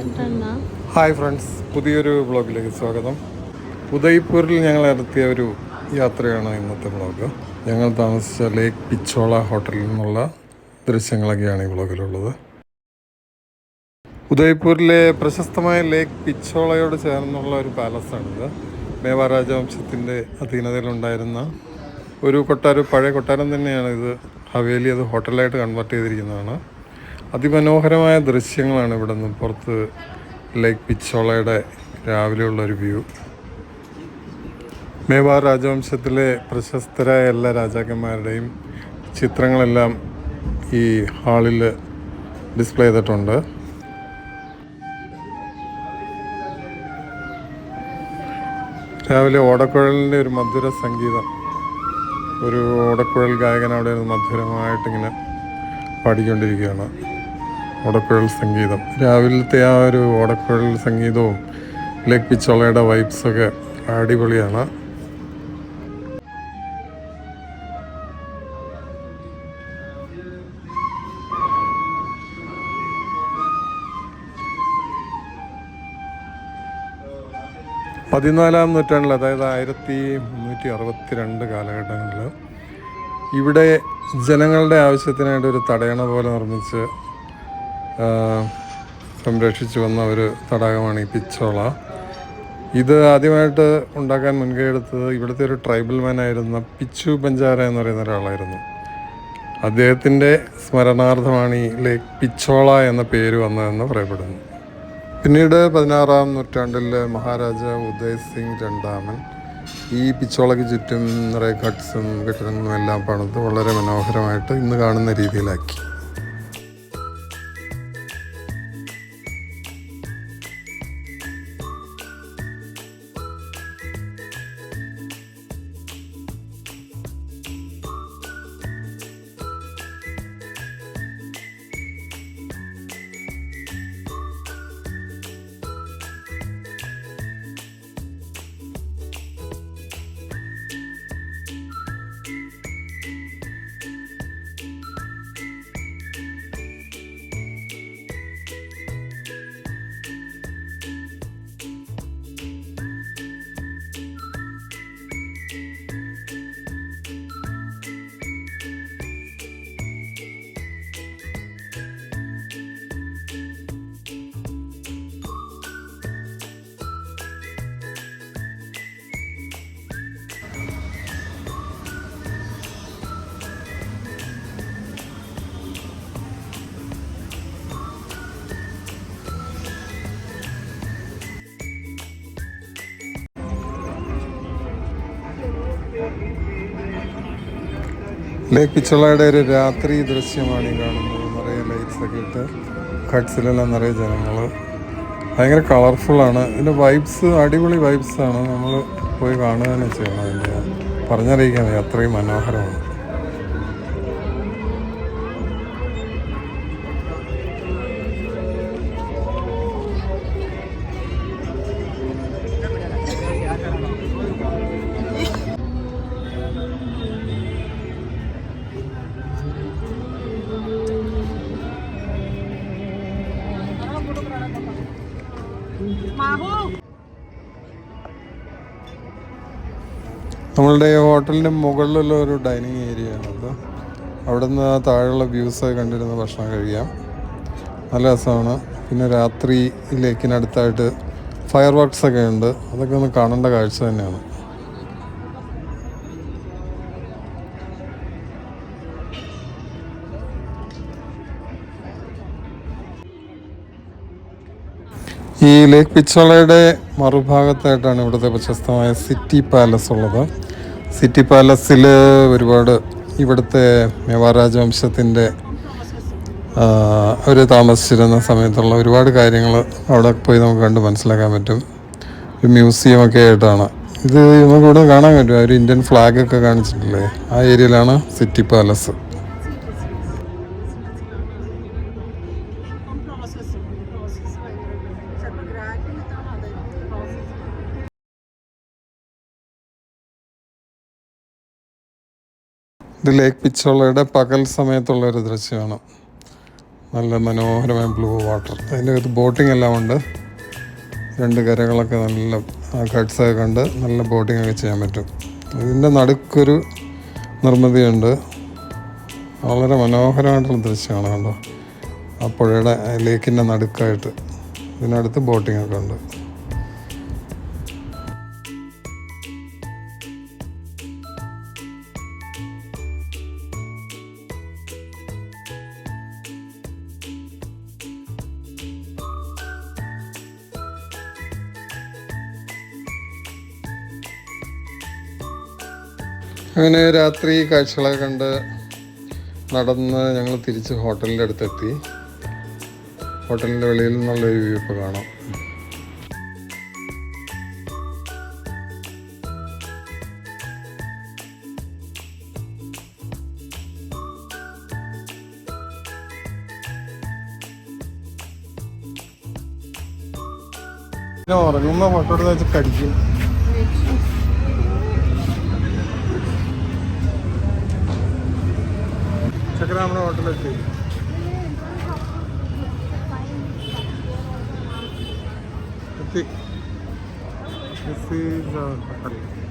Hi friends, പുതിയൊരു വ്ളോഗിലേക്ക് സ്വാഗതം. ഉദയ്പൂരിൽ ഞങ്ങൾ നടത്തിയ ഒരു യാത്രയാണ് ഇന്നത്തെ വ്ളോഗ്. ഞങ്ങൾ താമസിച്ച ലേക്ക് പിച്ചോള ഹോട്ടലിൽ നിന്നുള്ള ദൃശ്യങ്ങളൊക്കെയാണ് ഈ വ്ളോഗിലുള്ളത്. ഉദയ്പൂരിലെ പ്രശസ്തമായ ലേക്ക് പിച്ചോളയോട് ചേർന്നുള്ള ഒരു പാലസാണിത്. മേവാർ രാജവംശത്തിൻ്റെ അധീനതയിലുണ്ടായിരുന്ന ഒരു പഴയ കൊട്ടാരം തന്നെയാണ് ഇത്. ഹവേലി അത് ഹോട്ടലായിട്ട് കൺവേർട്ട് ചെയ്തിരിക്കുന്നതാണ്. അതിമനോഹരമായ ദൃശ്യങ്ങളാണ് ഇവിടെ നിന്ന് പുറത്ത് ലേക്ക് പിച്ചോളയുടെ രാവിലെയുള്ളൊരു വ്യൂ. മേവാർ രാജവംശത്തിലെ പ്രശസ്തരായ എല്ലാ രാജാക്കന്മാരുടെയും ചിത്രങ്ങളെല്ലാം ഈ ഹാളിൽ ഡിസ്പ്ലേ ചെയ്തിട്ടുണ്ട്. രാവിലെ ഓടക്കുഴലിൻ്റെ ഒരു മധുര സംഗീതം, ഒരു ഓടക്കുഴൽ ഗായകൻ അവിടെ മധുരമായിട്ടിങ്ങനെ പാടിക്കൊണ്ടിരിക്കുകയാണ്. ഓടക്കുഴൽ സംഗീതം, രാവിലത്തെ ആ ഒരു ഓടക്കുഴൽ സംഗീതവും ലേക്ക് പിച്ചോളയുടെ വൈബ്സൊക്കെ അടിപൊളിയാണ്. പതിനാലാം നൂറ്റാണ്ടിൽ, അതായത് 1362 കാലഘട്ടങ്ങളിൽ ഇവിടെ ജനങ്ങളുടെ ആവശ്യത്തിനായിട്ട് ഒരു തടയണ പോലെ നിർമ്മിച്ച് സംരക്ഷിച്ചു വന്ന ഒരു തടാകമാണ് ഈ പിച്ചോള. ഇത് ആദ്യമായിട്ട് ഉണ്ടാക്കാൻ മുൻകൈ എടുത്തത് ഇവിടുത്തെ ഒരു ട്രൈബൽ മാനായിരുന്ന പിച്ചു ബഞ്ചാര എന്ന് പറയുന്ന ഒരാളായിരുന്നു. അദ്ദേഹത്തിൻ്റെ സ്മരണാർത്ഥമാണ് ഈ ലേക്ക് പിച്ചോള എന്ന പേര് വന്നതെന്ന് പറയപ്പെടുന്നു. പിന്നീട് 16-ാം നൂറ്റാണ്ടിൽ മഹാരാജാവ് ഉദയ് സിംഗ് രണ്ടാമൻ ഈ പിച്ചോളയ്ക്ക് ചുറ്റും നിറയെ ഹട്ട്സും കെട്ടിടങ്ങളും എല്ലാം പണിത് വളരെ മനോഹരമായിട്ട് ഇന്ന് കാണുന്ന രീതിയിലാക്കി. ലേക്ക് പിച്ചോളയുടെ ഒരു രാത്രി ദൃശ്യമാണ് ഈ കാണുന്നത്. നിറയെ ലൈറ്റ്സൊക്കെ ഇട്ട് ഹട്ട്സിലെല്ലാം നിറയെ ജനങ്ങൾ, ഭയങ്കര കളർഫുള്ളാണ്. ഇതിൻ്റെ വൈബ്സ് അടിപൊളി വൈബ്സാണ്. നമ്മൾ പോയി കാണുക തന്നെ ചെയ്യണം. അതിൻ്റെ പറഞ്ഞറിയിക്കാൻ വയ്യ, അത്രയും മനോഹരമാണ്. നമ്മളുടെ ഹോട്ടലിൻ്റെ മുകളിലുള്ള ഒരു ഡൈനിങ് ഏരിയ ആണത്. അവിടെ നിന്ന് താഴെയുള്ള വ്യൂസ് കണ്ടിരുന്ന് ഭക്ഷണം കഴിക്കാം. നല്ല രസമാണ്. പിന്നെ രാത്രി ലേക്കിനടുത്തായിട്ട് ഫയർ വർക്ക്സൊക്കെ ഉണ്ട്. അതൊക്കെ ഒന്ന് കാണേണ്ട കാഴ്ച തന്നെയാണ്. ഈ ലേക്ക് പിച്ചോളയുടെ മറുഭാഗത്തായിട്ടാണ് ഇവിടുത്തെ പ്രശസ്തമായ സിറ്റി പാലസ് ഉള്ളത്. സിറ്റി പാലസിൽ ഒരുപാട് ഇവിടുത്തെ മേവാർ രാജവംശത്തിൻ്റെ അവർ താമസിച്ചിരുന്ന സമയത്തുള്ള ഒരുപാട് കാര്യങ്ങൾ അവിടെ പോയി നമുക്ക് കണ്ട് മനസ്സിലാക്കാൻ പറ്റും. ഒരു മ്യൂസിയമൊക്കെ ആയിട്ടാണ് ഇത്. നമുക്കിവിടെ കാണാൻ പറ്റും, ഒരു ഇന്ത്യൻ ഫ്ലാഗൊക്കെ കാണിച്ചിട്ടില്ലേ, ആ ഏരിയയിലാണ് സിറ്റി പാലസ്. ഇത് ലേക്ക് പിച്ചോളയുടെ പകൽ സമയത്തുള്ള ഒരു ദൃശ്യമാണ്. നല്ല മനോഹരമായ ബ്ലൂ വാട്ടർ. അതിൻ്റെ അകത്ത് ബോട്ടിംഗ് എല്ലാം ഉണ്ട്. 2 കരകളൊക്കെ നല്ല കട്ട്സൊക്കെ കണ്ട് നല്ല ബോട്ടിംഗ് ഒക്കെ ചെയ്യാൻ പറ്റും. ഇതിൻ്റെ നടുക്കൊരു നിർമ്മിതിയുണ്ട്. വളരെ മനോഹരമായിട്ടുള്ള ദൃശ്യമാണ് കണ്ടോ. ആ പുഴയുടെ ലേക്കിൻ്റെ നടുക്കായിട്ട് ഇതിനടുത്ത് ബോട്ടിംഗ് ഒക്കെ ഉണ്ട്. അങ്ങനെ രാത്രി കാഴ്ചകളൊക്കെ കണ്ട് നടന്ന് ഞങ്ങൾ തിരിച്ച് ഹോട്ടലിൻ്റെ അടുത്തെത്തി. ഹോട്ടലിൻ്റെ വെളിയിൽ നിന്നുള്ളൊരു വ്യൂ ഇപ്പോൾ കാണാം. ഉറങ്ങുമ്പോൾ ഫോട്ടോ എടുത്ത് വെച്ച് കടിക്കും. ചക്കര നമ്മുടെ ഹോട്ടലെത്തി. This is hotel.